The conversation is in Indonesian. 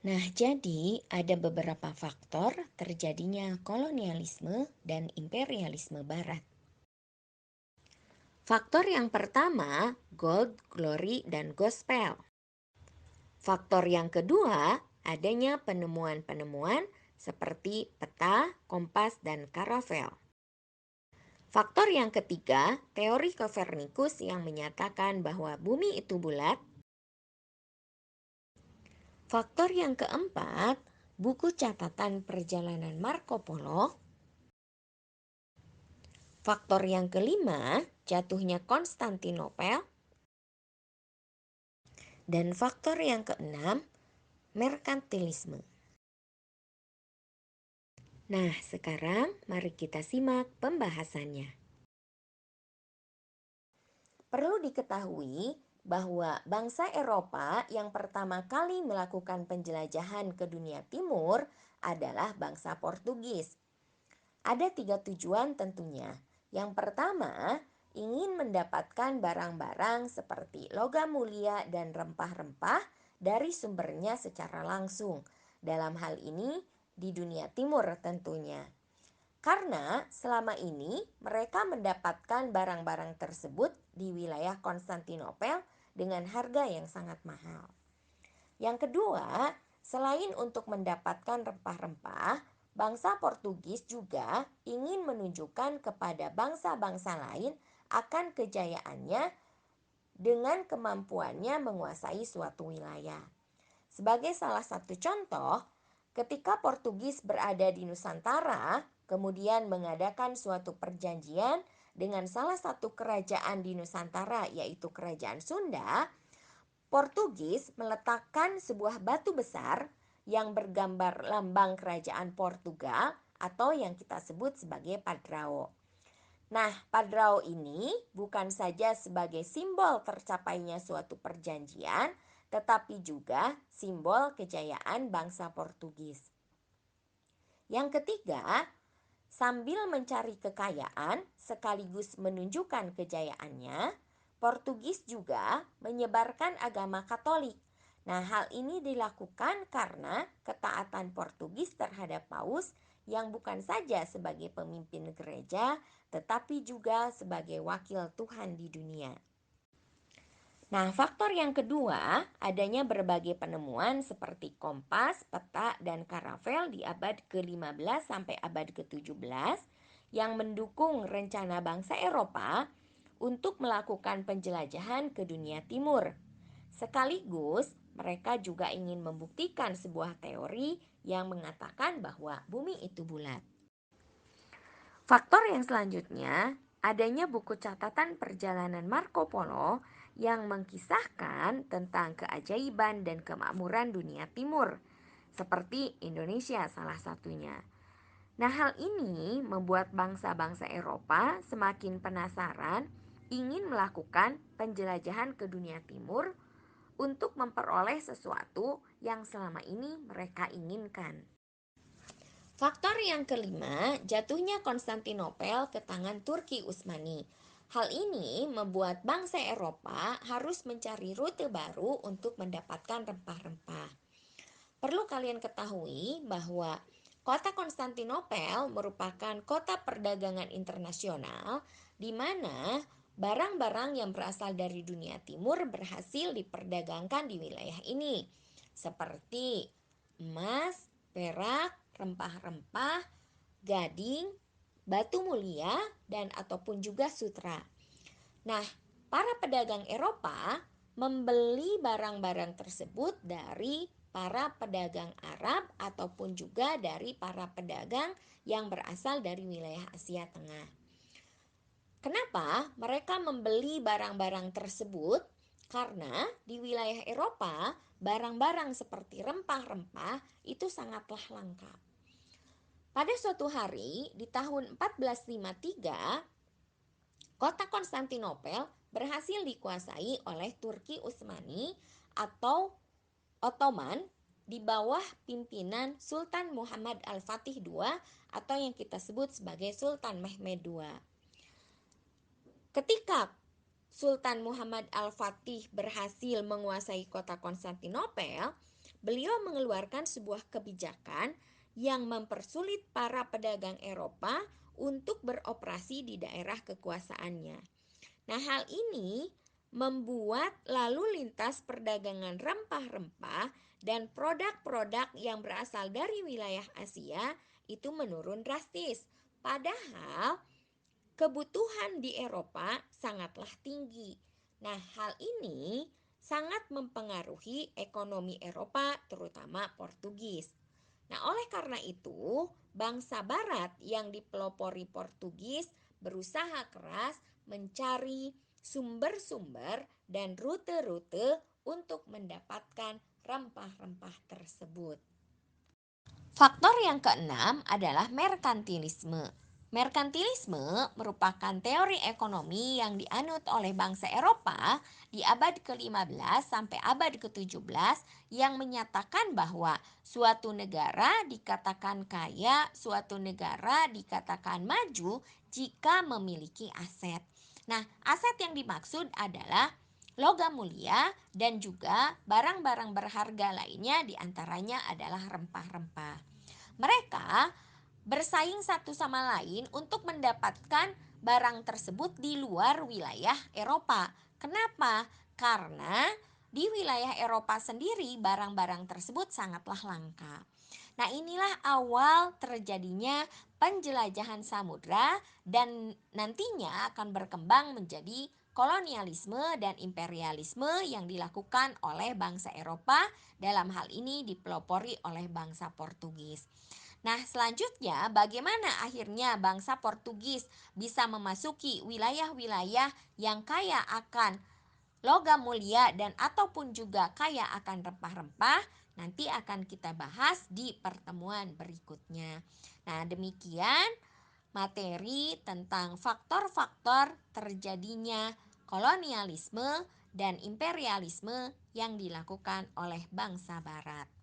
Nah, jadi ada beberapa faktor terjadinya kolonialisme dan imperialisme barat. Faktor yang pertama, gold, glory, dan gospel. Faktor yang kedua, adanya penemuan-penemuan seperti peta, kompas, dan karavel. Faktor yang ketiga, teori Kopernikus yang menyatakan bahwa bumi itu bulat. Faktor yang keempat, buku catatan perjalanan Marco Polo. Faktor yang kelima, jatuhnya Konstantinopel. Dan faktor yang keenam, merkantilisme. Nah, sekarang mari kita simak pembahasannya. Perlu diketahui bahwa bangsa Eropa yang pertama kali melakukan penjelajahan ke dunia timur adalah bangsa Portugis. Ada 3 tujuan tentunya. Yang pertama, ingin mendapatkan barang-barang seperti logam mulia dan rempah-rempah dari sumbernya secara langsung. Dalam hal ini di dunia timur tentunya. Karena selama ini mereka mendapatkan barang-barang tersebut di wilayah Konstantinopel dengan harga yang sangat mahal. Yang kedua, selain untuk mendapatkan rempah-rempah, bangsa Portugis juga ingin menunjukkan kepada bangsa-bangsa lain akan kejayaannya dengan kemampuannya menguasai suatu wilayah. Sebagai salah satu contoh, ketika Portugis berada di Nusantara, kemudian mengadakan suatu perjanjian dengan salah satu kerajaan di Nusantara, yaitu Kerajaan Sunda, Portugis meletakkan sebuah batu besar yang bergambar lambang kerajaan Portugal atau yang kita sebut sebagai Padrao. Nah, Padrao ini bukan saja sebagai simbol tercapainya suatu perjanjian, tetapi juga simbol kejayaan bangsa Portugis. Yang ketiga, sambil mencari kekayaan sekaligus menunjukkan kejayaannya, Portugis juga menyebarkan agama Katolik. Nah, hal ini dilakukan karena ketaatan Portugis terhadap Paus yang bukan saja sebagai pemimpin gereja, tetapi juga sebagai wakil Tuhan di dunia. Nah, faktor yang kedua, adanya berbagai penemuan seperti kompas, peta, dan karavel di abad ke-15 sampai abad ke-17 yang mendukung rencana bangsa Eropa untuk melakukan penjelajahan ke dunia timur. Sekaligus, mereka juga ingin membuktikan sebuah teori yang mengatakan bahwa bumi itu bulat. Faktor yang selanjutnya, adanya buku catatan perjalanan Marco Polo yang mengkisahkan tentang keajaiban dan kemakmuran dunia timur, seperti Indonesia salah satunya. Nah, hal ini membuat bangsa-bangsa Eropa semakin penasaran ingin melakukan penjelajahan ke dunia timur untuk memperoleh sesuatu yang selama ini mereka inginkan. Faktor yang kelima, jatuhnya Konstantinopel ke tangan Turki Utsmani. Hal ini membuat bangsa Eropa harus mencari rute baru untuk mendapatkan rempah-rempah. Perlu kalian ketahui bahwa kota Konstantinopel merupakan kota perdagangan internasional di mana barang-barang yang berasal dari dunia timur berhasil diperdagangkan di wilayah ini, seperti emas, perak, rempah-rempah, gading, batu mulia, dan ataupun juga sutra. Nah, para pedagang Eropa membeli barang-barang tersebut dari para pedagang Arab ataupun juga dari para pedagang yang berasal dari wilayah Asia Tengah. Kenapa mereka membeli barang-barang tersebut? Karena di wilayah Eropa, barang-barang seperti rempah-rempah itu sangatlah langka. Pada suatu hari di tahun 1453, kota Konstantinopel berhasil dikuasai oleh Turki Utsmani atau Ottoman di bawah pimpinan Sultan Muhammad Al-Fatih II atau yang kita sebut sebagai Sultan Mehmed II. Ketika Sultan Muhammad Al-Fatih berhasil menguasai kota Konstantinopel, beliau mengeluarkan sebuah kebijakan yang mempersulit para pedagang Eropa untuk beroperasi di daerah kekuasaannya. Nah, hal ini membuat lalu lintas perdagangan rempah-rempah dan produk-produk yang berasal dari wilayah Asia itu menurun drastis. Padahal kebutuhan di Eropa sangatlah tinggi. Nah, hal ini sangat mempengaruhi ekonomi Eropa, terutama Portugis. Nah, oleh karena itu, bangsa Barat yang dipelopori Portugis berusaha keras mencari sumber-sumber dan rute-rute untuk mendapatkan rempah-rempah tersebut. Faktor yang keenam adalah merkantilisme. Merkantilisme merupakan teori ekonomi yang dianut oleh bangsa Eropa di abad ke-15 sampai abad ke-17 yang menyatakan bahwa suatu negara dikatakan kaya, suatu negara dikatakan maju jika memiliki aset. Nah, aset yang dimaksud adalah logam mulia dan juga barang-barang berharga lainnya diantaranya adalah rempah-rempah. Mereka bersaing satu sama lain untuk mendapatkan barang tersebut di luar wilayah Eropa. Kenapa? Karena di wilayah Eropa sendiri barang-barang tersebut sangatlah langka. Nah, inilah awal terjadinya penjelajahan samudra dan nantinya akan berkembang menjadi kolonialisme dan imperialisme yang dilakukan oleh bangsa Eropa, dalam hal ini dipelopori oleh bangsa Portugis. Nah, selanjutnya bagaimana akhirnya bangsa Portugis bisa memasuki wilayah-wilayah yang kaya akan logam mulia dan ataupun juga kaya akan rempah-rempah, nanti akan kita bahas di pertemuan berikutnya. Nah, demikian materi tentang faktor-faktor terjadinya kolonialisme dan imperialisme yang dilakukan oleh bangsa Barat.